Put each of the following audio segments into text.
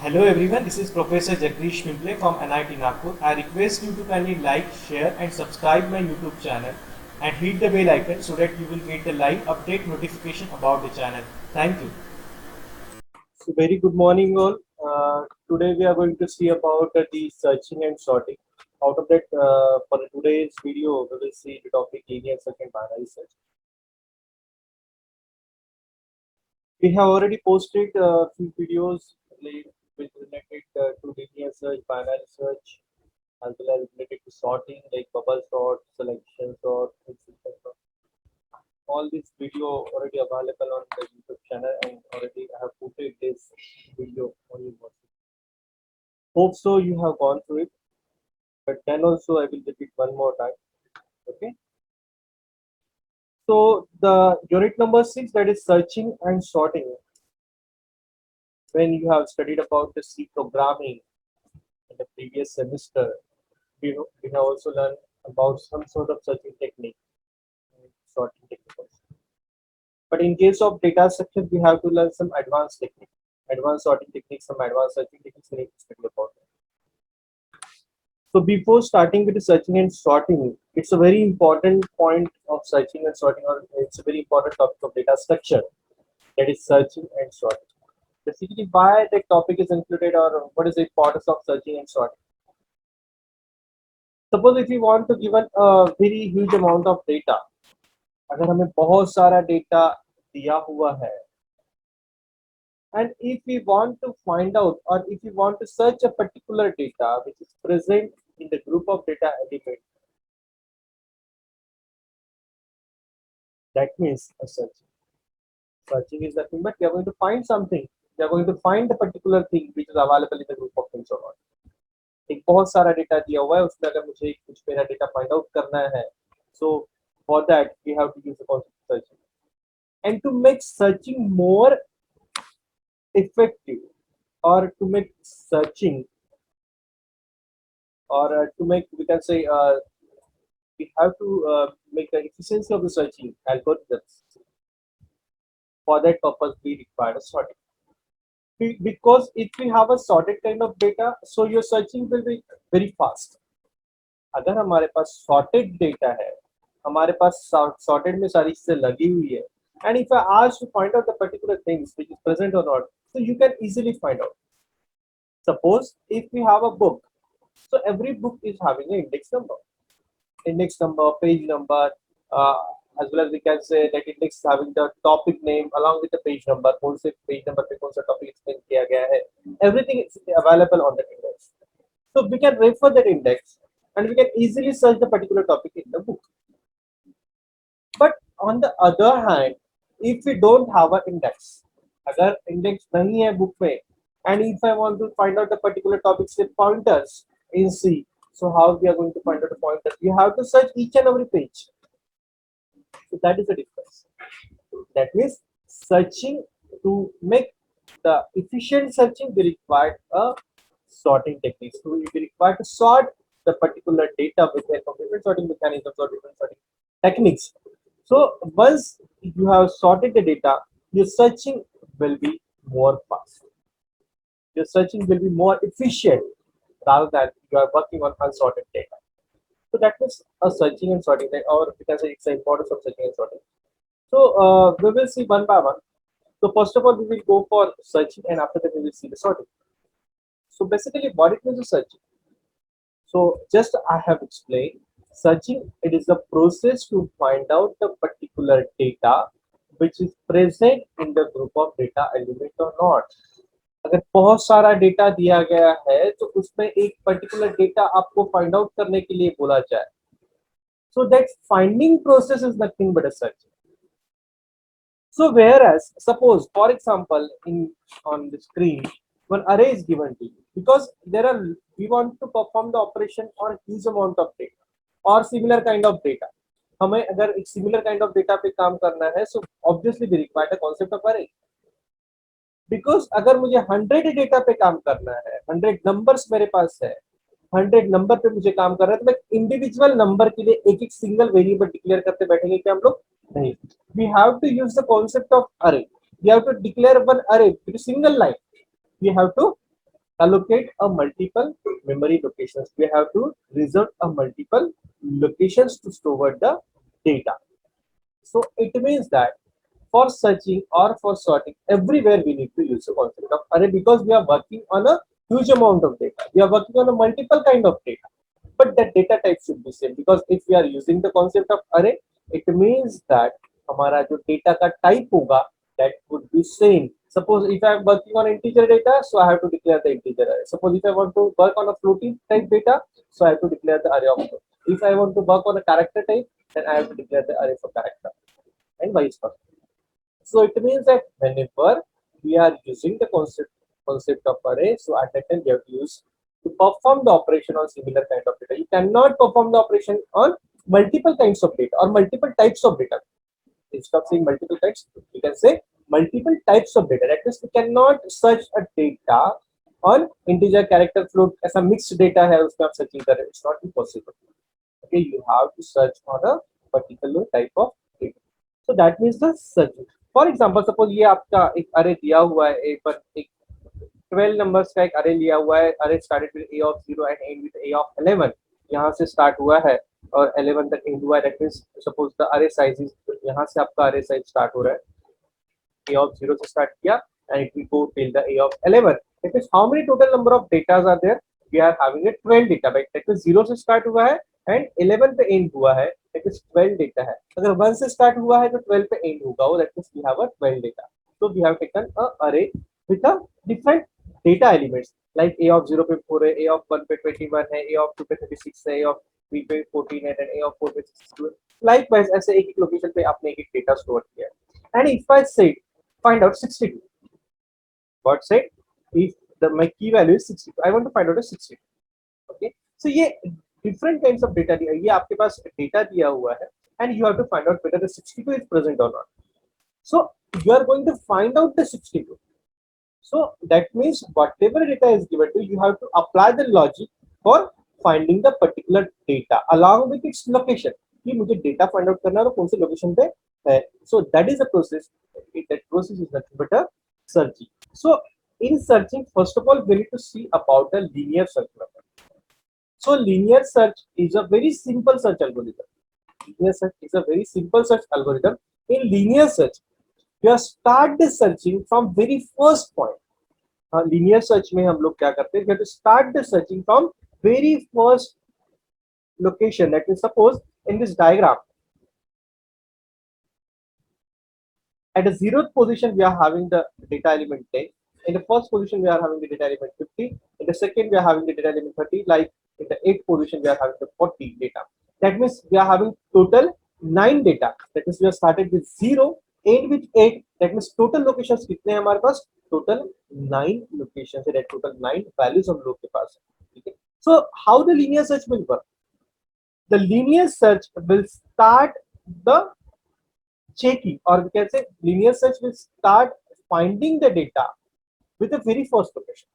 Hello everyone, this is Professor Jagdish Mimple from NIT Nagpur. I request you to kindly like, share and subscribe my YouTube channel and hit the bell icon so that you will get the live update notification about the channel. Thank you. So very good morning all. Today we are going to see about the searching and sorting. Out of that, for today's video, we will see the topic linear search and binary search. We have already posted a few videos with related to linear search, binary search, as well as related to sorting like bubble sort, selection sort, etc. All this video already available on the YouTube channel and already I have put this video on YouTube. Hope so you have gone through it, but then also I will repeat one more time. Okay. So the unit number 6, that is searching and sorting. When you have studied about the C programming in the previous semester, we have also learned about some sort of searching technique, sorting technique also. But in case of data structure, we have to learn some advanced technique, advanced sorting techniques, some advanced searching techniques we need to study about it. So before starting with the searching and sorting, it's a very important point of searching and sorting, or it's a very important topic of data structure, that is searching and sorting. Basically, why that topic is included, or what is the importance of searching and sorting? Suppose if you want to given a very huge amount of data, अगर हमें बहुत सारा data दिया हुआ है, and if we want to find out, or if we want to search a particular data which is present in the group of data element, that means a searching. Searching is nothing but we are going to find something. We are going to find the particular thing which is available in the group of things or not. एक बहुत सारा data दिया हुआ है, उसमें अगर मुझे कुछ मेरा डेटा फाइंड आउट करना है, so for that we have to use the concept of searching. And to make searching more effective, or to make searching, or to make, we can say, we have to make the efficiency of the searching algorithms. For that purpose, we require a sorting. Because if we have a sorted kind of data, so your searching will be very fast. अगर हमारे पास sorted data है, हमारे पास sorted में सारी चीजें लगी हुई है, and if I ask to find out the particular things which is present or not, so you can easily find out. Suppose if we have a book, so every book is having an index number, page number, as well as we can say that index is having the topic name along with the page number, कौन से page number पे कौन सा topic explain किया गया है, everything is available on that index. So we can refer that index and we can easily search the particular topic in the book. But on the other hand, if we don't have an index, अगर index नहीं है book में, and if I want to find out the particular topics with pointers in C, so how we are going to find out the pointers? You have to search each and every page. So that is the difference. That means searching, to make the efficient searching, we require a sorting techniques. So we require to sort the particular data with different sorting mechanisms or different sorting techniques. So once you have sorted the data, your searching will be more fast. Your searching will be more efficient rather than you are working on unsorted data. So that is a searching and sorting, or we can say it's the importance of searching and sorting. So we will see one by one. So first of all, we will go for searching, and after that we will see the sorting. So basically, what it means to searching. So just I have explained, searching, it is the process to find out the particular data which is present in the group of data element or not. अगर बहुत सारा data दिया गया है तो उसमें एक particular data आपको फाइंड आउट करने के लिए बोला जाए, so that finding process is nothing but a search. So whereas suppose for example in on the screen one array is given to you, because there are, we want to perform the operation on huge amount of data or similar kind of data. हमें अगर एक similar kind of data पे काम करना है, so obviously we require the concept of array. Because अगर मुझे 100 data पे काम करना है, 100 नंबर्स मेरे पास है, 100 नंबर पे मुझे काम कर रहा है, तो मैं इंडिविजुअल नंबर के लिए एक एक सिंगल वेरिएबल डिक्लेयर करते बैठेंगे क्या हम लोग? नहीं. We have to use the concept of array. We have to declare one array with single line. We have to allocate a multiple memory locations. We have to reserve a multiple locations to store the data. So it means that for searching or for sorting, everywhere we need to use the concept of array, because we are working on a huge amount of data. We are working on a multiple kind of data, but the data type should be same, because if we are using the concept of array, it means that हमारा जो data का type होगा, that would be same. Suppose if I am working on integer data, so I have to declare the integer array. Suppose if I want to work on a floating type data, so I have to declare the array of float. If I want to work on a character type, then I have to declare the array for character, and vice versa. So it means that whenever we are using the concept of array, so at that time we have to use to perform the operation on similar kind of data. You cannot perform the operation on multiple kinds of data or multiple types of data. Instead of saying multiple types, you can say multiple types of data. That means we cannot search a data on integer, character, float as a mixed data है उसमें आप searching कर रहे हैं. It's not possible. Okay, you have to search on a particular type of data. So that means the searching. For example suppose ये आपका एक अरे दिया हुआ है, एक 12 नंबर्स का एक अरे लिया हुआ है. अरे started with a of 0 and end with a of 11. यहाँ से स्टार्ट हुआ है और 11 तक एंड हुआ है. दैट मींस सपोज द अरे साइज इज, यहाँ से आपका अरे साइज स्टार्ट हो रहा है, a of 0 से स्टार्ट किया and it will go till the a of 11. That means how many total number of datas are there? We are having a 12 data. That means 0 से स्टार्ट हुआ है and 11 पे and हुआ है. That means 12 data है. अगर 1 से start हुआ है तो 12 पे एंड होगा वो. That means we have a 12 data. So we have taken a array with a different data elements like a of 0 पे 4 है, a of 1 पे 21 है, a of 2 पे 36 है, a of 3 पे 14 है, and a of 4 पे 62 है. Likewise ऐसे एक एक लोकेशन पे आपने एक डेटा स्टोर किया है. And if I say find out 62, what say if my key value is 62, I want to find out a 62. Okay, so ये different kinds of data दिया, ये आपके पास data दिया हुआ है and you have to find out whether the 62 is present or not. So you are going to find out the 62. So that means whatever data is given to you, you have to apply the logic for finding the particular data along with its location. कि मुझे data find out करना है और कौन से location पे है. So that is the process. That process is nothing but a searching. So in searching, first of all, we need to see about the linear search method. So linear search is a very simple search algorithm. Linear search is a very simple search algorithm. In linear search, you start the searching from very first point. Linear search में हम लोग क्या करते हैं? We have to start the searching from very first location. That is, suppose in this diagram, at the 0th position we are having the data element 10. In the first position we are having the data element 50. In the second we are having the data element 30. Like in the 8th position we are having the 40 data. That means we are having total 9 data. That means we have started with 0, end with 8. That means total locations कितने हैं हमारे पास? Total 9 locations. That total 9 values हम लोग के पास है. Okay. So how the linear search will work? The linear search will start the checking, or we can say linear search will start finding the data with the very first location.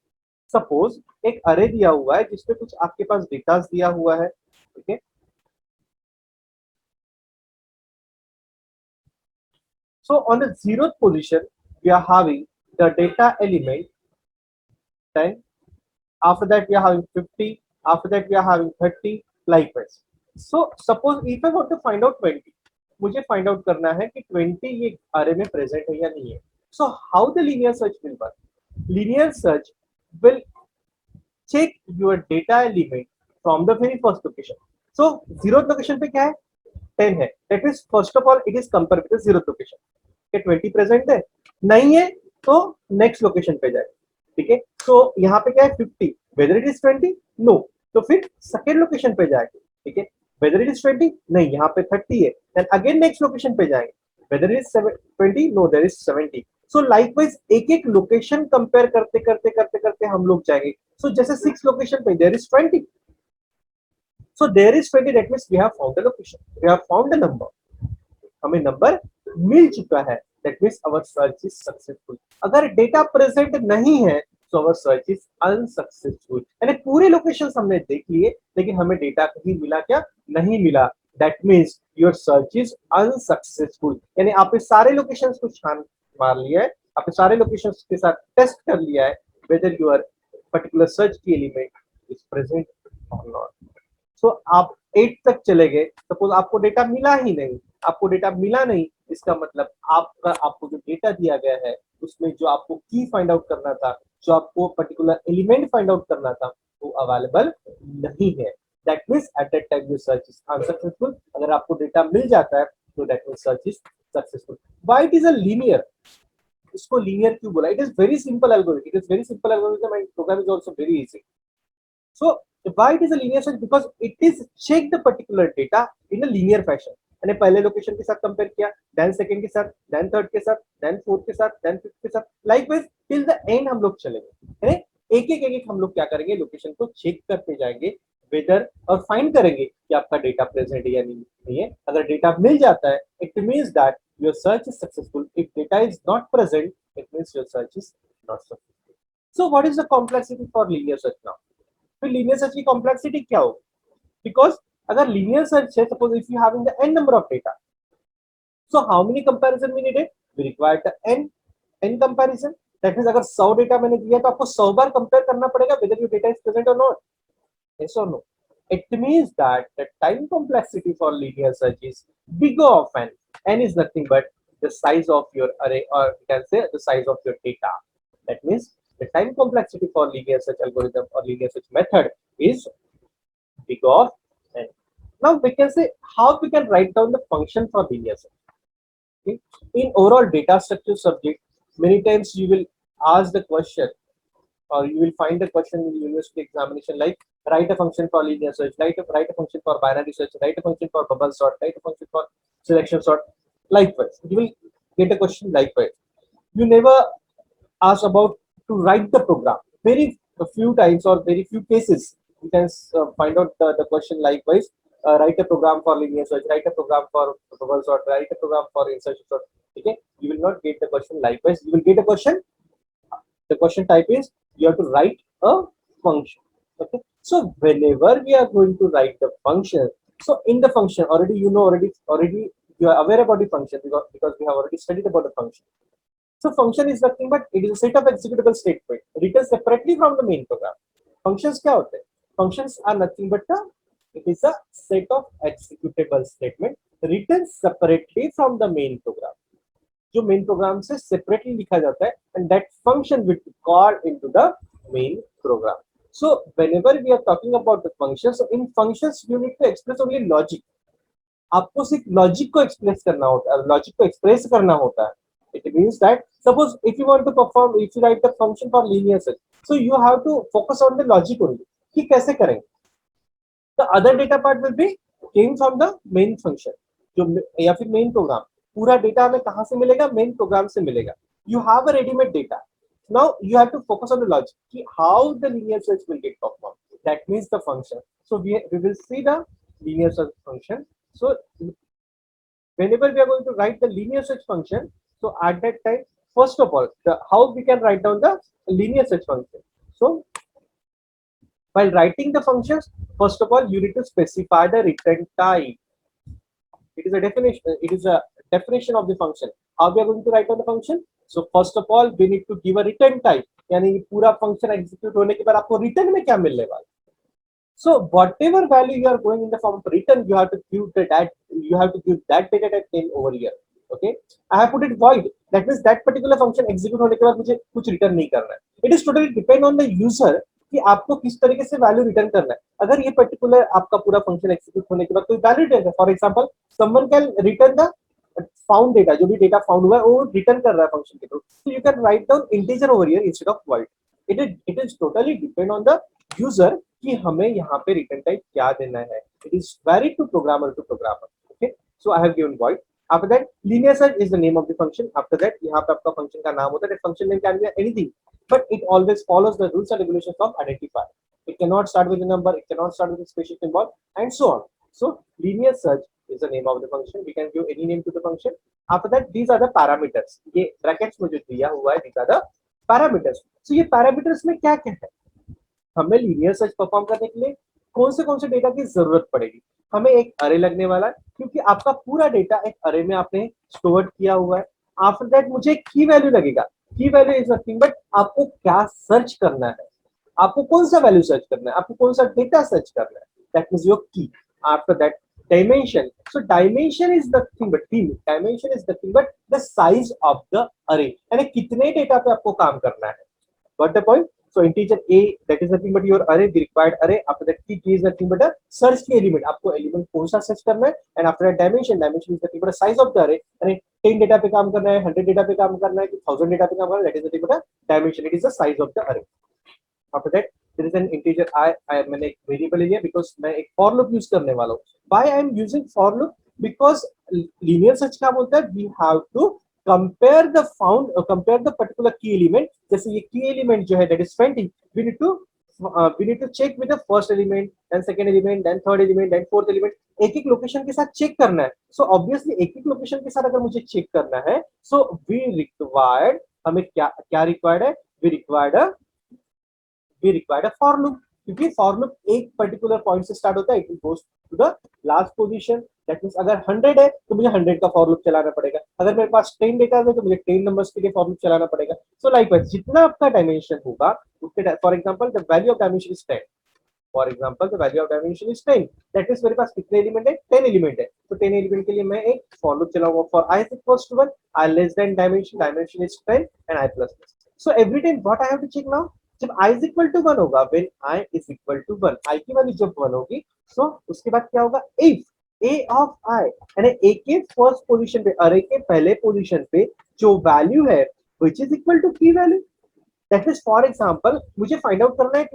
Suppose एक array दिया हुआ है जिसपे कुछ आपके पास data दिया हुआ है. Okay. So on the 0th position we are having the data element 10. After that we are having 50. After that we are having 30. Likewise. So suppose if I want to find out 20, मुझे find out करना है कि 20 ये array में present है या नहीं है. So how the linear search will work? Linear search will check your data element from the very first location. So 0th location पे क्या है? 10 है. That means first of all it is compared with the 0th location. क्या 20 present है? नहीं है तो next location पे जाए. ठीक है. So यहाँ पे क्या है? 50. Whether it is 20? No. तो फिर second location पे जाएंगे. ठीक है. Whether it is 20? नहीं, यहाँ पे 30 है. Then again next location पे जाएंगे. Whether it is 20? No, there is 70. So likewise एक एक location compare करते करते करते करते हम लोग जाएंगे. So जैसे 6 location पे there is 20. So there is 20. That means we have found the location. We have found the number. हमें number मिल चुका है. That means our search is successful. अगर data present नहीं है so our search is unsuccessful. यानी पूरे locations हमने देख लिए लेकिन हमें data कहीं मिला क्या? नहीं मिला. That means your search is unsuccessful. यानी आपने सारे locations को छान मार लिया है, आपने सारे locations के साथ टेस्ट कर लिया है whether your पर्टिकुलर सर्च की एलिमेंट इज प्रेजेंट और नॉट। सो आप 8 तक चले गए, सपोज आपको डेटा मिला ही नहीं, आपको डेटा मिला नहीं, इसका मतलब आपको जो डेटा दिया गया है उसमें जो आपको की फाइंड आउट करना था, जो आपको पर्टिकुलर एलिमेंट फाइंड आउट करना था, वो अवेलेबल नहीं है। That means at that time your search is unsuccessful. अगर आपको डेटा मिल जाता है तो that means search is successful. Why it is a linear? इसको लीनियर क्यों बोला? It is very simple algorithm, it is very simple algorithm and program is also very easy. So why it is a linear search? Because it is check the particular data in a linear fashion. मैंने पहले location के साथ compare किया, then second के साथ, then third के साथ, then fourth के साथ, देन फिफ्थ के साथ, लाइकवाइज टिल द एंड हम लोग चलेंगे। है एक हम लोग क्या करेंगे, लोकेशन को चेक करते जाएंगे वेदर, और फाइंड करेंगे कि आपका डेटा प्रेजेंट है या नहीं है। अगर डेटा मिल जाता है it means that your search is successful. If data is not present it means your search is not successful. So what is the complexity for linear search now? फिर linear search की complexity क्या होगी? Because अगर linear search है, suppose if you having the n number of data, so how many comparison we needed? We required the n comparison. That means अगर 100 data मैंने दिया तो आपको 100 बार कंपेयर करना पड़ेगा whether your data is present or not, yes or no? It means that the time complexity for linear search is bigger of n is nothing but the size of your array, or you can say the size of your data. That means the time complexity for linear search algorithm or linear search method is big of n. Now we can say how we can write down the function for linear search. Okay? In overall data structure subject, many times you will ask the question, or you will find the question in the university examination like write a function for linear search, write a function for binary search, write a function for bubble sort, write a function for selection sort. Likewise, you will get a question likewise. You never ask about to write the program. Very few times or very few cases you can find out the question likewise. Write a program for linear search, write a program for bubble sort, write a program for insertion sort. Okay, you will not get the question likewise. You will get a question. The question type is you have to write a function. Okay, so whenever we are going to write the function, so in the function already you know, already you are aware about the function because we have already studied about the function. So function is nothing but it is a set of executable statement written separately from the main program. Functions क्या होते हैं? Functions are nothing but it is a set of executable statement written separately from the main program. जो main program से separately लिखा जाता है and that function will be called into the main program. So whenever we are talking about the functions, in functions you need to express only logic. आपको सिर्फ logic को express करना होता है, लॉजिक को एक्सप्रेस करना होता है. It means that suppose if you want to perform, if you write the function for linear search, so you have to focus on the logic only कि कैसे करेंगे. The other data part will be came from the main function, जो या फिर main program. पूरा data हमें कहां से मिलेगा? मेन प्रोग्राम से मिलेगा. You have a ready-made data. Now you have to focus on the logic कि how the linear search will get performed. That means the function. So we will see the linear search function. So whenever we are going to write the linear search function, so at that time, first of all, how we can write down the linear search function. So while writing the functions, first of all, you need to specify the return type. It is a definition. It is a definition of the function. How we are going to write down the function? So first of all, we need to give a return type. यानी पूरा function execute होने के बाद आपको return में क्या मिलने वाला? So whatever value you are going in the form of return, you have to give that. You have to give that data type name over here. Okay, I have put it void. That means that particular function execute होने के बाद मुझे कुछ return नहीं करना है. It is totally depend on the user कि आपको किस तरीके से वैल्यू रिटर्न करना है. अगर ये पर्टिकुलर आपका पूरा फंक्शन एग्जीक्यूट होने के बाद कोई वैल्यू रिटर्न है, for example someone can return the found data, जो भी डेटा फाउंड हुआ है वो रिटर्न कर रहा है फंक्शन के through, so you can write down integer over here instead of void. It is totally depend on the user कि हमें यहाँ पे रिटर्न टाइप क्या देना है. It is vary to programmer to programmer. Okay, so I have given void. After that, linear search is the name of the function. After that, यहाँ पे आपका फंक्शन का नाम होता है. That function name can be anything, but it always follows the rules and regulations of identifier. It cannot start with a number, it cannot start with a special symbol, and so on. So linear search is the name of the function. We can give any name to the function. After that, these are the parameters. ये brackets में जो दिया हुआ है, these are the parameters. So ये parameters में क्या क्या है? हमें लीनियर सर्च परफॉर्म करने के लिए कौन से डेटा की जरूरत पड़ेगी? हमें एक अरे लगने वाला है क्योंकि आपका पूरा डेटा एक अरे में आपने स्टोर किया हुआ है. आफ्टर दैट मुझे की वैल्यू लगेगा. की वैल्यू इज नथिंग बट आपको क्या सर्च करना है. आपको कौन सा वैल्यू सर्च करना है, आपको कौन सा डेटा सर्च करना है, दैट मींस योर की। After that dimension, so dimension is nothing but dimension is nothing but the size of the array, यानी कितने डेटा पे आपको काम करना है, got the point? So integer a, that is nothing but your array, the required array. After that key is nothing but a search key element, आपको element कौन सा सर्च करना है, and after that dimension is nothing but a size of the array, यानी 10 data पे काम करना है, 100 डेटा पे काम करना है कि 1000 डेटा पे काम करना है, that is nothing but a dimension, it is the size of the array. After that there is an integer I मैंने एक वेरिएबल लिया because मैं एक for loop यूज करने वाला हूँ. Why I am using for loop? Because linear search क्या बोलता है, we have to compare the particular key element. जैसे ये key element जो है that is 20, we need to check with the first element, then second element, then third element, then fourth element. एक एक location के साथ चेक करना है. So obviously एक एक लोकेशन के साथ अगर मुझे चेक करना है, so हमें क्या रिक्वायर्ड है, we required a for loop, क्योंकि for loop एक पर्टिकुलर पॉइंट से स्टार्ट होता है, it goes to the last position. That means अगर 100 है तो मुझे 100 का for loop चलाना पड़ेगा, अगर मेरे पास 10 डेटा है तो मुझे 10 नंबर्स के लिए for loop चलाना पड़ेगा. सो लाइकवाइज जितना आपका डायमेंशन होगा उतने, for example the value of dimension is 10, for example the value of dimension is 10, that means मेरे पास कितने एलिमेंट है, 10 एलिमेंट है. तो 10 एलिमेंट के लिए मैं एक for loop चलाऊंगा. For i is equals to 1, i less than dimension is 10 and i plus plus. So every time what I have to check now, जब i is equal to 1 होगा, when i is equal to 1, i की value जब 1 होगी, so उसके बाद क्या होगा, if a of i, यानी a के फर्स्ट पोजीशन पे, अरे के पहले पोजीशन पे जो वैल्यू है which is equal to की value, that is for example मुझे फाइंड आउट करना है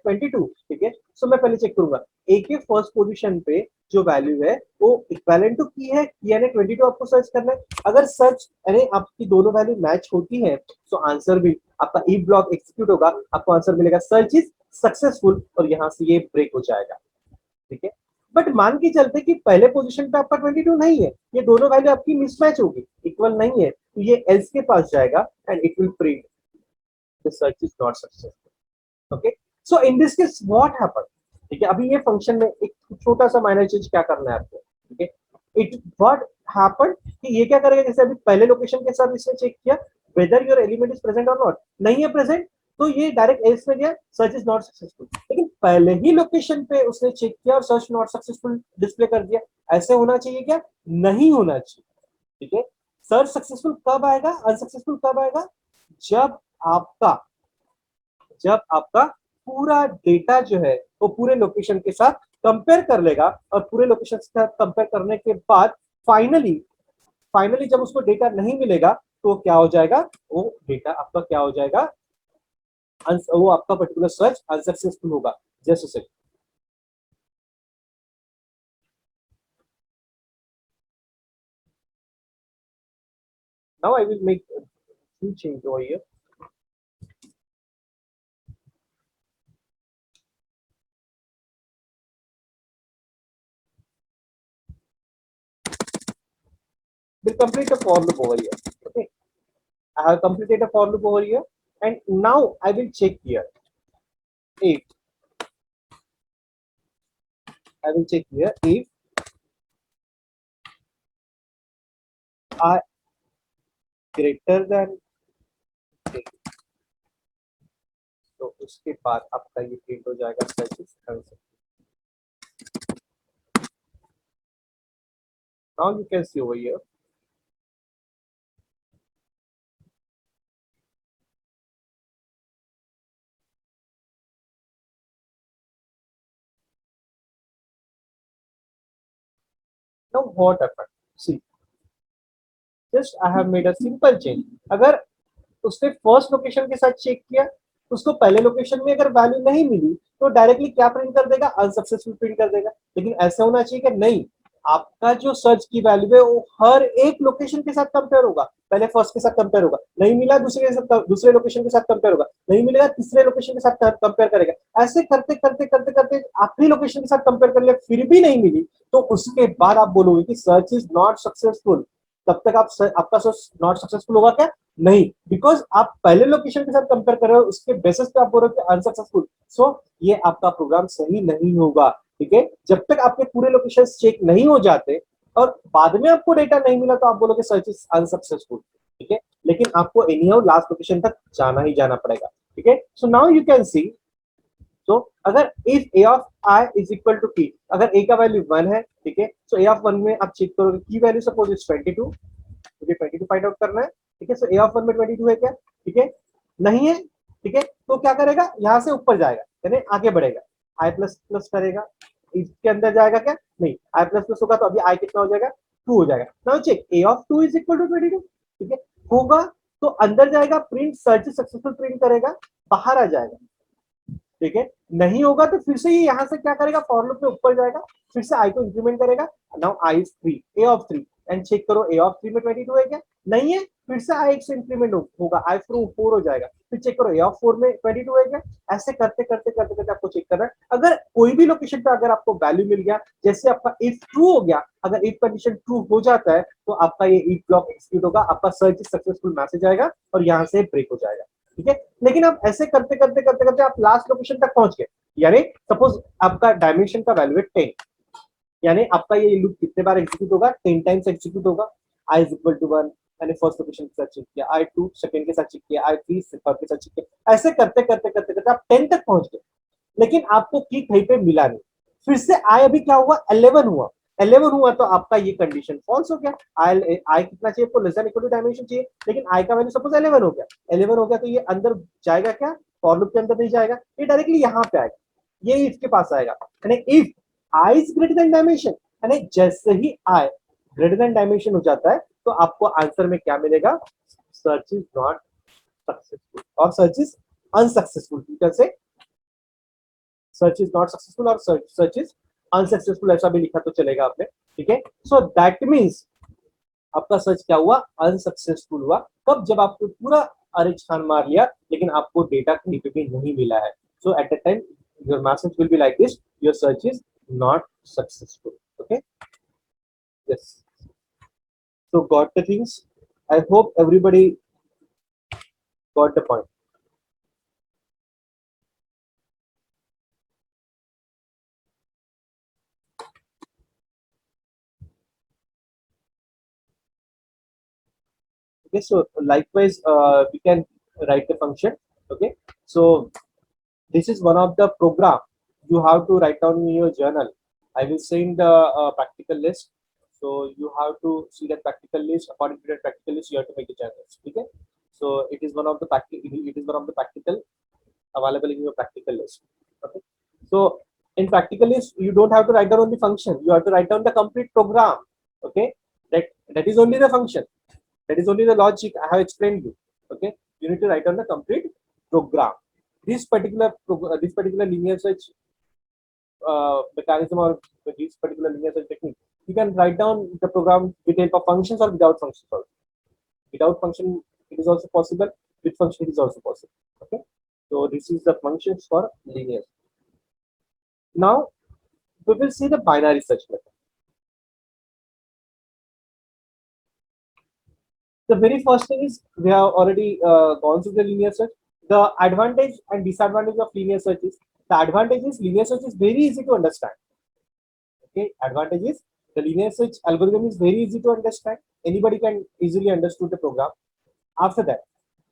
22, ठीक है. सो मैं पहले चेक करूंगा a के फर्स्ट पोजीशन पे जो वैल्यू है वो इक्विवेलेंट टू की है, यानी 22 आपको सर्च करना है. अगर सर्च यानी आपकी दोनों वैल्यू मैच होती है तो आंसर भी आपका if ब्लॉक एग्जीक्यूट होगा, आपको आंसर मिलेगा सर्च इज सक्सेसफुल, और यहां से ये ब्रेक हो जाएगा, ठीक है. बट मान के चलते कि पहले पोजीशन पे आपका 22 नहीं है, ये दोनों वैल्यू आपकी मिसमैच होगी, इक्वल नहीं है, तो ये एल्स के पास जाएगा and it will print the search is not successful. Okay, so in this case what happened, ठीक है. अभी ये फंक्शन में एक छोटा सा माइनर चेंज क्या करना है आपको, ठीक है. इट व्हाट हैपेंड कि ये क्या करेगा, जैसे अभी पहले लोकेशन के साथ इसने चेक किया whether your element is present और नॉट, नहीं है प्रेजेंट, तो ये डायरेक्ट एल्स में गया, सर्च इज नॉट सक्सेसफुल. लेकिन पहले ही लोकेशन पे उसने चेक किया और सर्च नॉट सक्सेसफुल डिस्प्ले कर दिया. ऐसे होना चाहिए क्या, नहीं होना चाहिए, ठीक है. सर्च सक्सेसफुल कब आएगा, अनसक्सेसफुल कब आएगा, जब आपका पूरा डेटा जो है वो पूरे लोकेशन के साथ कंपेयर कर लेगा, और पूरे लोकेशन के साथ कंपेयर करने के बाद फाइनली जब उसको डेटा नहीं मिलेगा तो क्या हो जाएगा, वो डेटा आपका क्या हो जाएगा, वो आपका पर्टिकुलर सर्च अनसक्सेसफुल होगा. Just a second. Now I will make few change over here. We'll complete a for loop over here. Okay, I have completed a for loop over here, and now I will check here if I greater than 10, तो उसके बाद आपका ये print हो जाएगा search is successful. Now you can see over here. Now what happened? See, just I have made a simple change. अगर उसने first location के साथ चेक किया, उसको पहले लोकेशन में अगर वैल्यू नहीं मिली तो डायरेक्टली क्या प्रिंट कर देगा, अनसक्सेसफुल प्रिंट कर देगा. लेकिन ऐसा होना चाहिए कि नहीं, आपका जो सर्च की वैल्यू है वो हर एक लोकेशन के साथ कंपेयर होगा. पहले फर्स्ट के साथ कंपेयर होगा, नहीं मिला दूसरे लोकेशन के साथ कंपेयर होगा, नहीं मिलेगा तीसरे लोकेशन के साथ कंपेयर करेगा. ऐसे करते करते करते करते आखिरी लोकेशन के साथ कंपेयर कर लिया, फिर भी नहीं मिली, तो उसके बाद आप बोलोगे कि सर्च इज नॉट सक्सेसफुल. तब तक आपका सर्च नॉट सक्सेसफुल होगा क्या, नहीं, बिकॉज आप पहले लोकेशन के साथ कंपेयर कर रहे हो, उसके बेसिस पे आप बोल रहे हो अनसक्सेसफुल. सो ये आपका प्रोग्राम सही नहीं होगा, ठीक है. जब तक आपके पूरे लोकेशन चेक नहीं हो जाते और बाद में आपको डेटा नहीं मिला तो आप बोलोगे सर्च इज अनसक्सेसफुल, ठीक है. लेकिन आपको एनी हाउ लास्ट लोकेशन तक जाना ही जाना पड़ेगा. ठीक है. So now you can see, तो अगर if a of i is equal to p, अगर a का वैल्यू 1 है, ठीक है, सो a ऑफ 1 में आप चेक करोगे की वैल्यू सपोज इज 22, मुझे 22 फाइंड आउट करना है, ठीक है. सो a ऑफ 1 में 22 है क्या, ठीक है, नहीं है, ठीक है, तो क्या करेगा, यहां से ऊपर जाएगा, यानी आगे बढ़ेगा, i प्लस प्लस करेगा, इसके अंदर जाएगा क्या, नहीं, i प्लस प्लस होगा तो अभी i कितना हो जाएगा, 2 हो जाएगा. Now check a of 2 is equal to 22, ठीक है, होगा तो अंदर जाएगा, प्रिंट सर्च सक्सेसफुल प्रिंट करेगा, बाहर आ जाएगा, ठीक है, नहीं होगा तो फिर से ये यहां से क्या करेगा, फॉर लूप में ऊपर जाएगा, फिर से आई को इंक्रीमेंट करेगा. Now i is 3, a of 3, and check करो ए ऑफ 3 में 22 है क्या, नहीं है, फिर से आई से इंक्रीमेंट होगा, आई फ्रो 4 हो जाएगा, फिर चेक करो ए ऑफ 4 में 22 है क्या. ऐसे करते करते करते करते आपको चेक करना है. अगर कोई भी लोकेशन पे अगर आपको वैल्यू मिल गया, जैसे आपका इफ ट्रू हो गया, अगर इफ कंडीशन ट्रू हो जाता है तो आपका ये इफ ब्लॉक एग्जीक्यूट होगा, आपका सर्च सक्सेसफुल मैसेज आएगा और यहाँ से ब्रेक हो जाएगा, ठीक है. लेकिन आप ऐसे करते करते करते करते आप लास्ट लोकेशन तक पहुंच गए, यानी सपोज आपका डायमेंशन का वैल्यू है 10, यानी आपका ये लूप कितने बार एग्जीक्यूट होगा, 10 टाइम्स एग्जीक्यूट होगा. i इज इक्वल टू 1, मैंने फर्स्ट लोकेशन के साथ चेक किया, i 2 सेकंड के साथ चेक किया, i 3 थर्ड के साथ चेक किया, ऐसे करते करते करते करते आप 10 तक पहुंच गए, लेकिन आपको की कहीं पे मिला नहीं. फिर से i अभी क्या हुआ, 11 हुआ, 11 हुआ तो आपका ये कंडीशन फॉल्स हो गया. i कितना चाहिए आपको, less than equal to dimension चाहिए, लेकिन i का वैल्यू सपोज 11 हो गया, 11 हो गया तो ये अंदर जाएगा क्या, फॉर लूप के अंदर नहीं जाएगा, ये डायरेक्टली यहाँ पे आएगा, ये इसके पास आएगा, यानी if i is greater than dimension, यानी जैसे ही i ग्रेटर देन डायमेंशन हो जाता है तो आपको आंसर में क्या मिलेगा, सर्च इज नॉट सक्सेसफुल और search is unsuccessful. You can say search is not successful और सर्च इज अनसक्सेसफुल, ऐसा भी लिखा तो चलेगा आपने, ठीक है. सो दैट मीन्स आपका सर्च क्या हुआ, अनसक्सेसफुल हुआ. कब, जब आपको पूरा अरे छान मार लिया लेकिन आपको डेटा कहीं पे भी नहीं मिला है. So at the time your message will be like this, your search is not successful. Okay, yes, so got the things, I hope everybody got the point. Okay, so likewise we can write the function. Okay, so this is one of the program you have to write down in your journal. I will send the practical list, so you have to see that practical list. According to that practical list you have to make the journals. Okay, so it is one of the practical available in your practical list. Okay, so in practical list you don't have to write down only function, you have to write down the complete program. Okay, that is only the function, that is only the logic I have explained you. Okay, you need to write down the complete program. This particular linear search mechanism, or this particular linear search technique, you can write down the program with help of functions or without functions also. Without function it is also possible, with function it is also possible. Okay, so this is the functions for linear. Now we will see the binary search method. The very first thing is we have already gone through the linear search. The advantage and disadvantage of linear search is, the advantage is linear search is very easy to understand. Okay, advantage is the linear search algorithm is very easy to understand. Anybody can easily understand the program. After that,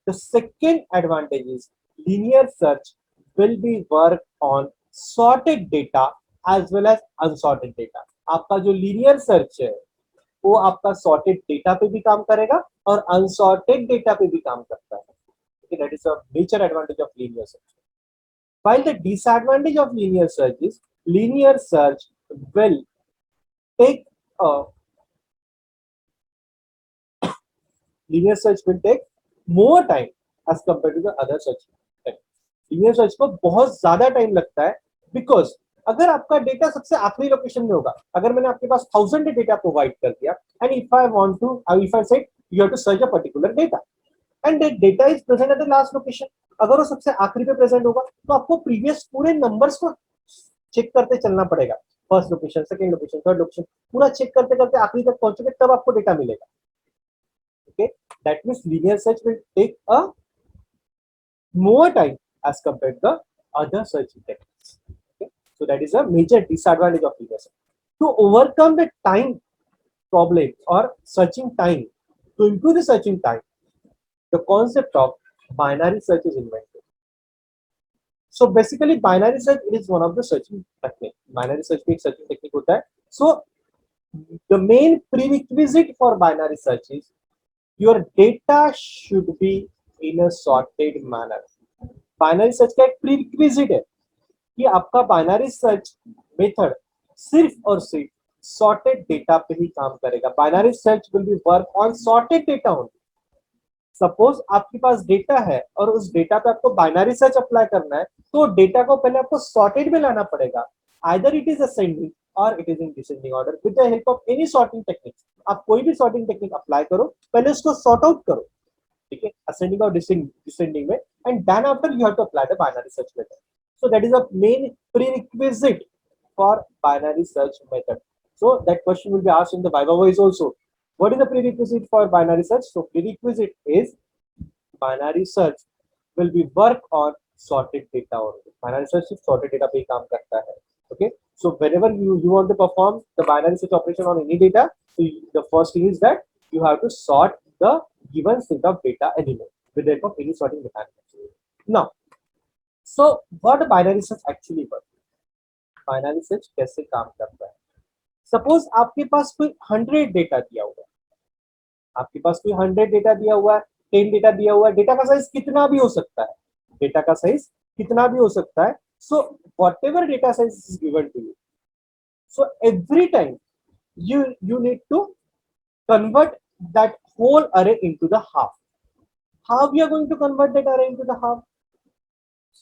the second advantage is linear search will be work on sorted data as well as unsorted data. आपका जो linear search है वो आपका sorted data पे भी काम करेगा और unsorted data पे भी काम करता है. Okay, that is a major advantage of linear search. While the disadvantage of linear search is linear search will take linear search will take more time as compared to the other search. Linear search को बहुत ज्यादा time लगता है, because अगर आपका data सबसे आखिरी location में होगा, अगर मैंने आपके पास 1000 डेटा प्रोवाइड कर दिया and if I want to, if I said you have to search a particular data and that data is present at the last location, अगर वो सबसे आखिरी पे प्रेजेंट होगा तो आपको प्रीवियस पूरे नंबर्स को चेक करते चलना पड़ेगा, first location, second location, third location, पूरा चेक करते करते आखिरी तक पहुंचोगे तब आपको डेटा मिलेगा. Okay, that means linear search will take a more time as compared to the other searching techniques. Okay, so that is a major disadvantage of linear search. To overcome the time problem or searching time, to improve the searching time, the concept of binary search is invented. So basically binary search is one of the searching technique. Binary search भी एक searching technique होता है. So the main prerequisite for binary search is your data should be in a sorted manner. Binary search का एक prerequisite है कि आपका binary search method सिर्फ और सिर्फ sorted data पे ही काम करेगा. Binary search will be work on sorted data only. Suppose आपके पास डेटा है और उस डेटा पे आपको बाइनरी सर्च अप्लाई करना है, तो डेटा को पहले आपको सॉर्टेड में लाना पड़ेगा. आइदर इट इज असेंडिंग और it is in descending order with the help of any sorting technique. आप कोई भी सॉर्टिंग टेक्निक अप्लाई करो, पहले उसको सॉर्ट आउट करो, ठीक है, असेंडिंग और डिसेंडिंग में, and then after you have to apply the binary search method. So that is a main prerequisite for binary search method. So that question will be asked in the Viva voice also. What is the prerequisite for binary search? So prerequisite is binary search will be work on sorted data only. Binary search सिर्फ sorted data पे ही काम करता है. Okay, so whenever you want to perform the binary search operation on any data, so the first thing is that you have to sort the given set of data element with the help of any sorting mechanism. Now, so what binary search actually works? Binary search कैसे काम करता है? Suppose आपके पास कोई 100 data दिया हुआ है, आपके पास कोई 100 डेटा दिया हुआ है, 10 डेटा दिया हुआ है, डेटा का साइज कितना भी हो सकता है, डेटा का साइज कितना भी हो सकता है. सो whatever data size is given to you, so every time you need to convert that whole array into the half. How we are going to convert that array into the half?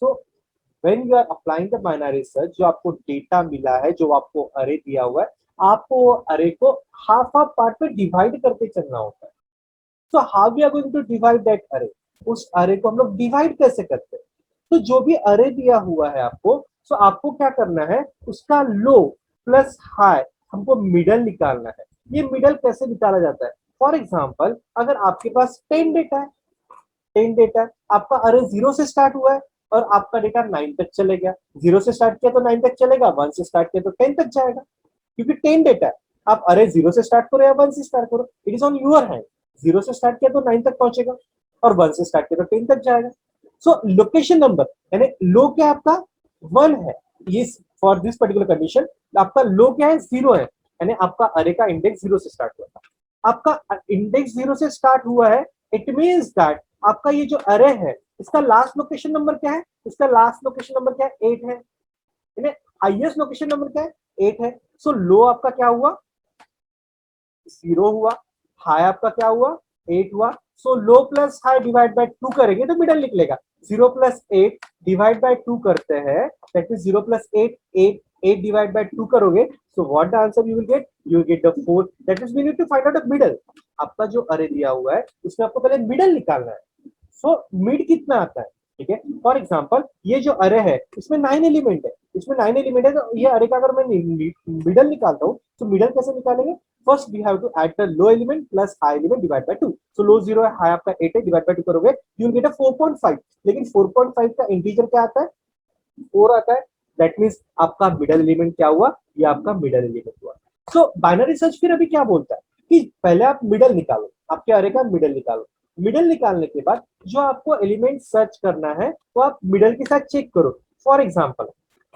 So when you are applying the binary search, जो आपको data मिला है, जो आपको अरे दिया हुआ है, आपको वो अरे को हाफ हाफ पार्ट में डिवाइड करके चलना होता है. So how we are going to divide that array? उस अरे को हम लोग डिवाइड कैसे करते हैं? तो जो भी अरे दिया हुआ है आपको, सो आपको क्या करना है, उसका लो प्लस हाई हमको मिडल निकालना है. ये मिडल कैसे निकाला जाता है? फॉर एग्जाम्पल, अगर आपके पास 10 डेटा है, 10 डेटा है, आपका अरे 0 से स्टार्ट हुआ है और आपका डेटा 9 तक चले गया. 0 से स्टार्ट किया तो 9 तक चलेगा, 1 से स्टार्ट किया तो 10 तक जाएगा, क्योंकि 10 डेटा है. आप अरे 0 से स्टार्ट करो या 1 से स्टार्ट करो, it is on your hand. 0 से स्टार्ट किया तो 9 तक पहुंचेगा और 1 से स्टार्ट किया तो 10 तक जाएगा. सो लोकेशन नंबर यानी लो क्या आपका 1 है, ये फॉर दिस पर्टिकुलर कंडीशन आपका लो क्या है 0 है, यानी आपका अरे का इंडेक्स 0 से स्टार्ट हुआ था. आपका इंडेक्स 0 से स्टार्ट हुआ है, इट मींस दैट आपका ये जो अरे है इसका लास्ट लोकेशन नंबर क्या है? इसका लास्ट लोकेशन नंबर क्या है? 8 है. हाईएस्ट लोकेशन नंबर क्या है? 8 है. सो लो आपका क्या हुआ? 0 हुआ. हाई आपका क्या हुआ? 8 हुआ. सो लो प्लस हाई डिवाइड बाय 2 करेंगे तो मिडल निकलेगा. 0 प्लस 8 डिवाइड बाय 2 करते हैं, that means 0 plus 8 divide by 2 करोगे, so what the answer you will get? You will get the 4. That means we need to find out the middle. आपका जो अरे दिया हुआ है उसमें आपको पहले मिडल निकालना है. सो मिड कितना आता है? ठीक है, फॉर एग्जांपल ये जो अरे है इसमें 9 एलिमेंट है, इसमें 9 एलिमेंट है, तो ये अरे का अगर मैं मिडल निकालता हूँ तो मिडल कैसे निकालेंगे? First we have to add the low element plus high element divide by 2. So low 0 है, हाई आपका 8 है, डिवाइड बाय 2 करोगे यू विल गेट अ 4.5. लेकिन 4.5 का इंटीजर क्या आता है? 4 आता है. दैट मींस आपका मिडल एलिमेंट क्या हुआ? ये आपका मिडल एलिमेंट हुआ. सो बाइनरी सर्च फिर अभी क्या बोलता है कि पहले आप मिडल निकालो, आपके अरे का मिडल निकालो. मिडल निकालने के बाद जो आपको एलिमेंट सर्च करना है वो आप मिडल के साथ चेक करो. फॉर एग्जांपल,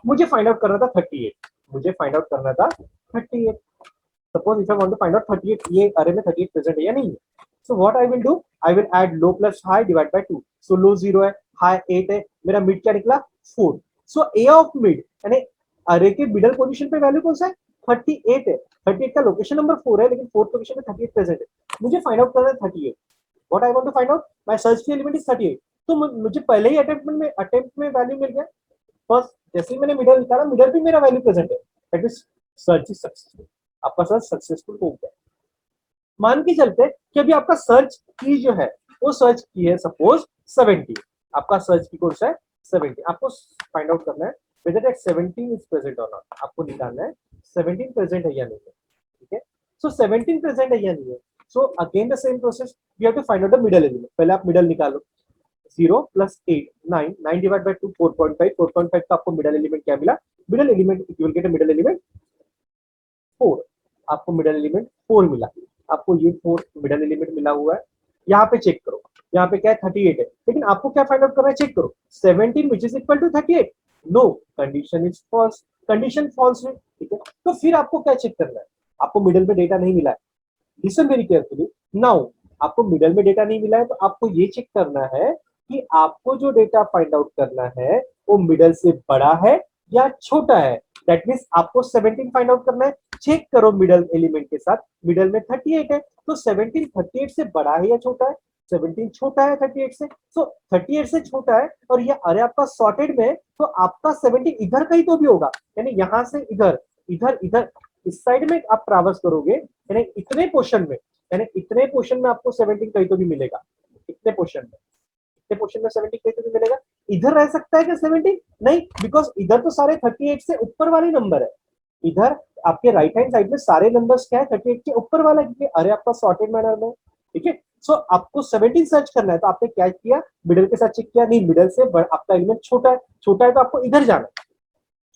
मुझे फाइंड आउट करना था 38, मुझे फाइंड आउट करना था 38. Suppose if I want to find out 38, ये अरे में 38 प्रेजेंट है या नहीं है. So what I will do, I will add low plus high divide by 2. So low 0 है, हाई 8 है, मेरा मिड क्या निकला? 4. सो ए ऑफ मिड यानी अरे के मिडल पोजीशन पे वैल्यू कौन सा है? 38 है. 38 का लोकेशन नंबर 4 है, लेकिन फोर्थ पोजीशन में 38 प्रेजेंट है. मुझे फाइंड आउट करना है 38. What I want to find out, my search key element is 38. तो मुझे पहले ही अटेम्प्ट में वैल्यू मिल गया. फर्स्ट जैसे ही मैंने मिडल निकाला, मिडल भी मेरा वैल्यू प्रेजेंट है, that is search is successful. आपका सर्च सक्सेसफुल हो गया. मान के चलते कि अभी आपका सर्च की जो है वो सर्च की है सपोज 70. आपका सर्च की कौन सा है? 70. आपको फाइंड आउट करना है whether that 17 is present or not. आपको निकालना है 17 प्रेजेंट है या नहीं है. ठीक है, सो 17 प्रेजेंट है या नहीं है. So again the same process, we have to find out the middle element. पहले आप मिडल निकालो. 0 plus 8 9 9 divided by 2 4.5. 4.5 का आपको मिडल एलिमेंट क्या मिला? Middle element you will get a middle element 4. आपको मिडल एलिमेंट 4 मिला. आपको ये 4 मिडल एलिमेंट मिला हुआ है. यहाँ पे चेक करो, यहाँ पे क्या है 38 है, लेकिन आपको क्या फाइंड आउट करना है, चेक करो 17 which is equal to 38, no, condition is false, condition false है, ठीक है। तो फिर आपको क्या चेक करना है, आपको मिडिल में डेटा नहीं मिला है, लिसन वेरी केयरफुली नाउ, आपको मिडल में डेटा नहीं मिला है तो आपको ये चेक करना है कि आपको जो डेटा फाइंड आउट करना है वो मिडल से बड़ा है या छोटा है। दैट मींस आपको 17 फाइंड आउट करना है, चेक करो मिडल एलिमेंट के साथ, मिडल में 38 है तो 17 38 से बड़ा है या छोटा है, 17 छोटा है 38 से, सो 38 से छोटा है और ये अरे आपका सॉर्टेड में तो आपका 17 इधर कहीं तो भी होगा, यानी यहां से इधर, इधर इधर इस साइड में आप ट्रैवर्स करोगे, यानी इतने पोर्शन में, यानी इतने पोर्शन में आपको 17 कहीं तो भी मिलेगा, इतने पोर्शन में, इतने पोर्शन में 17 कहीं तो भी मिलेगा। इधर रह सकता है क्या 17? नहीं, बिकॉज इधर तो सारे 38 से ऊपर वाले नंबर है, इधर आपके राइट हैंड साइड में सारे नंबर्स क्या है 38 के ऊपर वाला, क्योंकि अरे आपका सॉर्टेड मैनर में, ठीक है। सो आपको 17 सर्च करना है तो आपने क्या किया, मिडिल के साथ चेक किया, नहीं मिडिल से आपका एलिमेंट छोटा है, छोटा है तो आपको इधर जाना है,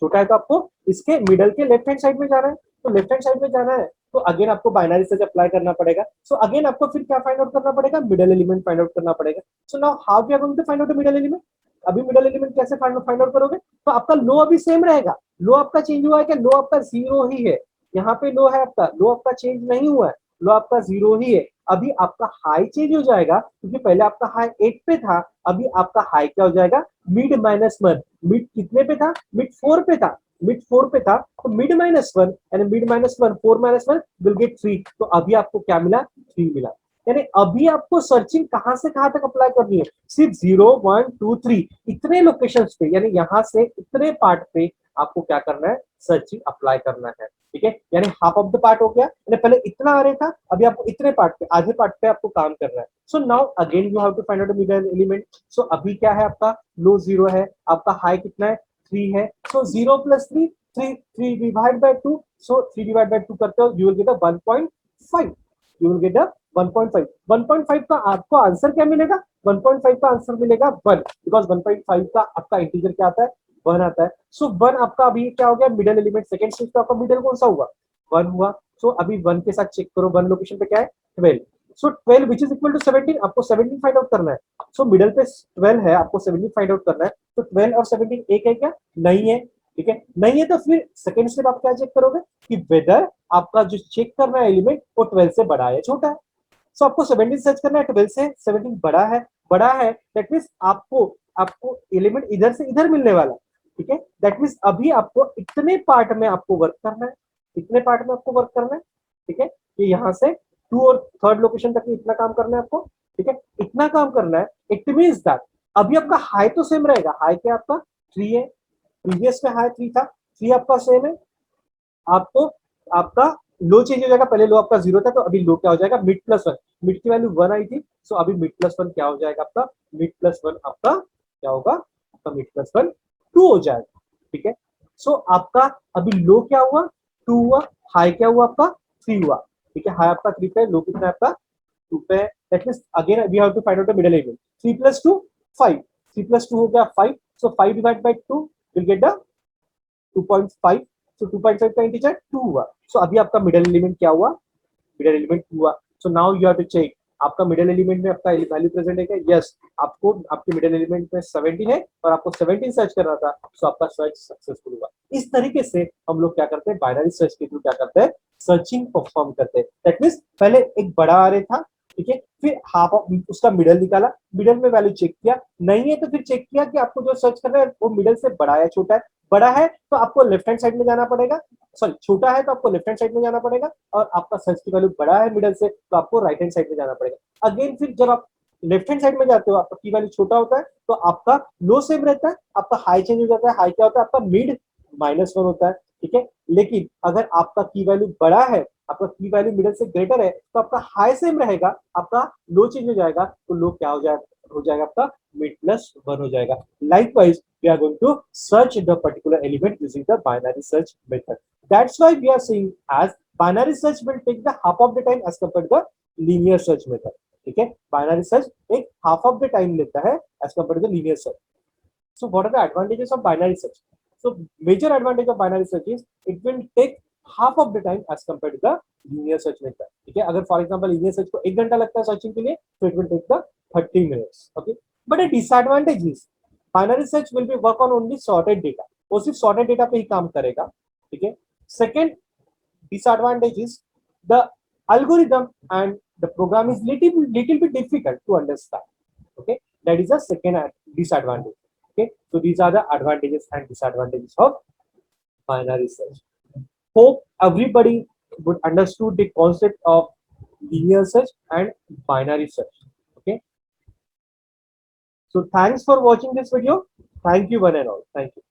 छोटा है तो आपको इसके मिडल के लेफ्ट हैंड साइड में जाना है, तो लेफ्ट हैंड साइड में जाना है तो अगेन आपको बाइनरी सर्च अप्लाई करना पड़ेगा। सो अगेन आपको फिर क्या फाइंड आउट करना पड़ेगा, मिडल एलिमेंट फाइंड आउट करना पड़ेगा। So now how we are going to find out the middle element, अभी मिडल एलिमेंट कैसे फाइंड आउट करोगे, तो आपका लो अभी सेम रहेगा, लो आपका चेंज हुआ है क्या, लो आपका जीरो ही है, यहाँ पे लो है आपका, लो आपका चेंज नहीं हुआ है, लो आपका जीरो ही है। अभी आपका हाई चेंज हो जाएगा क्योंकि पहले आपका हाई 8 पे था, अभी आपका हाई क्या हो जाएगा, मिड -1, मिड कितने पे था, मिड 4 पे था, मिड 4 पे था तो मिड -1 यानी मिड -1 4 -1 विल गेट 3, तो अभी आपको क्या मिला, 3 मिला। यानी अभी आपको सर्चिंग कहां से कहां तक अप्लाई करनी है, सिर्फ 0 1 2 3 इतने लोकेशंस पे, यानी यहां से इतने पार्ट पे आपको क्या करना है, सर्चिंग अप्लाई करना है, ठीक है। यानी हाफ ऑफ द पार्ट हो गया, यानी पहले इतना आ रहा था, अभी आपको इतने पार्ट पे, आधे पार्ट पे आपको काम करना है। So now again you have to find out the middle element. So अभी क्या है आपका, लो 0 है, आपका हाई कितना है 3 है, सो 0 + 3 3 divide by 2, so 3 divide by 2 करते हो you will get a 1.5, you will get a 1.5, 1.5 का आपको आंसर क्या मिलेगा, 1.5 का आंसर मिलेगा 1, बिकॉज 1.5 का आपका इंटीजर क्या आता है, 1 आता है। सो 1 आपका अभी क्या हो गया, मिडल एलिमेंट, सेकंड स्टेज का आपका मिडल कौन सा हुआ, 1 हुआ। सो अभी 1 के साथ चेक करो, 1 लोकेशन पे क्या है 12, सो 12 विच इज इक्वल टू 17, आपको 17 फाइंड आउट करना है। सो मिडल पे 12 है, आपको 17 फाइंड आउट करना है, तो 12 और 17 एक है क्या, नहीं है, ठीक है, नहीं है तो फिर सेकंड स्टेप आप क्या चेक करोगे कि वेदर आपका जो चेक करना है एलिमेंट वो 12 से बड़ा है छोटा है। सो आपको 17 सर्च करना है, 12 से 17 बड़ा है, बड़ा है दैट मींस आपको आपको एलिमेंट इधर से इधर मिलने वाला, ठीक है। दैट मींस अभी आपको इतने पार्ट में आपको वर्क करना है, इतने पार्ट में आपको वर्क करना है, ठीक है, कि यहाँ से 2 और थर्ड लोकेशन तक इतना काम करना है आपको, ठीक है, इतना काम करना है। इट मींस दैट अभी आपका हाई तो सेम रहेगा, हाई क्या आपका 3 है, प्रीवियस में हाई 3 था, 3 आपका सेम है, आपको आपका लो चेंज हो जाएगा, पहले लो आपका 0 था तो अभी लो क्या हो जाएगा, मिड +1, मिड की वैल्यू 1 आई थी, सो अभी मिड +1 क्या हो जाएगा आपका, मिड +1 आपका क्या होगा, आपका मिड +1 2 हो जाएगा, ठीक है। सो आपका अभी लो क्या हुआ 2 हुआ, हाई क्या हुआ आपका 3 हुआ, ठीक है, हाई आपका 3 पे, लो कितना है आपका 2 पे, that means again we have to find out the middle element, 3 + 2 5, 3 + 2 हो गया 5, सो 5 divide by 2 will get the 2.5, सो 2.5 का इंटीजर 2 हुआ, सो अभी आपका मिडिल एलिमेंट क्या हुआ, मिडिल एलिमेंट 2 हुआ। So now you have to check आपका मिडिल एलिमेंट में आपका वैल्यू प्रेजेंट है क्या, यस, आपको आपके मिडिल एलिमेंट में 17 है और आपको 17 सर्च कर रहा था, सो आपका सर्च सक्सेसफुल हुआ। इस तरीके से हम लोग क्या करते हैं, बाइनरी सर्च के थ्रू क्या करते हैं, सर्चिंग परफॉर्म करते हैं। दैट मींस पहले एक बड़ा अरे था, ठीक है, फिर हाफ ऑफ उसका मिडल निकाला, मिडल में वैल्यू चेक किया, नहीं है तो फिर चेक किया कि आपको जो सर्च कर रहा है वो मिडल से बड़ा है छोटा है, बड़ा है तो आपको लेफ्ट हैंड साइड में जाना पड़ेगा, सॉरी छोटा है तो आपको लेफ्ट हैंड साइड में जाना पड़ेगा, और आपका सर्च की वैल्यू बड़ा है मिडल से तो आपको राइट हैंड साइड में जाना पड़ेगा। अगेन फिर जब आप लेफ्ट हैंड साइड में जाते हो आपका की वैल्यू छोटा होता है तो आपका लो सेम रहता है, आपका हाई चेंज हो जाता है, हाई क्या होता है आपका मिड -1 होता है, ठीक है। लेकिन अगर आपका की वैल्यू बड़ा है, आपका की वैल्यू मिडल से ग्रेटर है तो आपका हाई सेम रहेगा, आपका लो चेंज हो जाएगा, तो लो क्या हो जाएगा आपका मिड +1 हो जाएगा। Likewise, we are going to search the particular element using the binary search method. That's why we are saying as binary search will take the half of the time as compared to the linear search method. ठीक है, binary search एक half of the time लेता है as compared to the linear search. So what are the advantages of binary search? So major advantage of binary search is it will take half of the time as compared to the linear search method. ठीक है, अगर for example linear search को 1 घंटा लगता है searching के लिए, so it will take the 30 minutes. Okay, but a disadvantage is binary search will be work on only sorted data. वो सिर्फ sorted data पे ही काम करेगा. ठीक है. Second disadvantage is the algorithm and the program is little bit difficult to understand. Okay, that is the second disadvantage. Okay, so these are the advantages and disadvantages of binary search. Hope everybody would understood the concept of linear search and binary search. Okay, so thanks for watching this video. Thank you one and all. Thank you.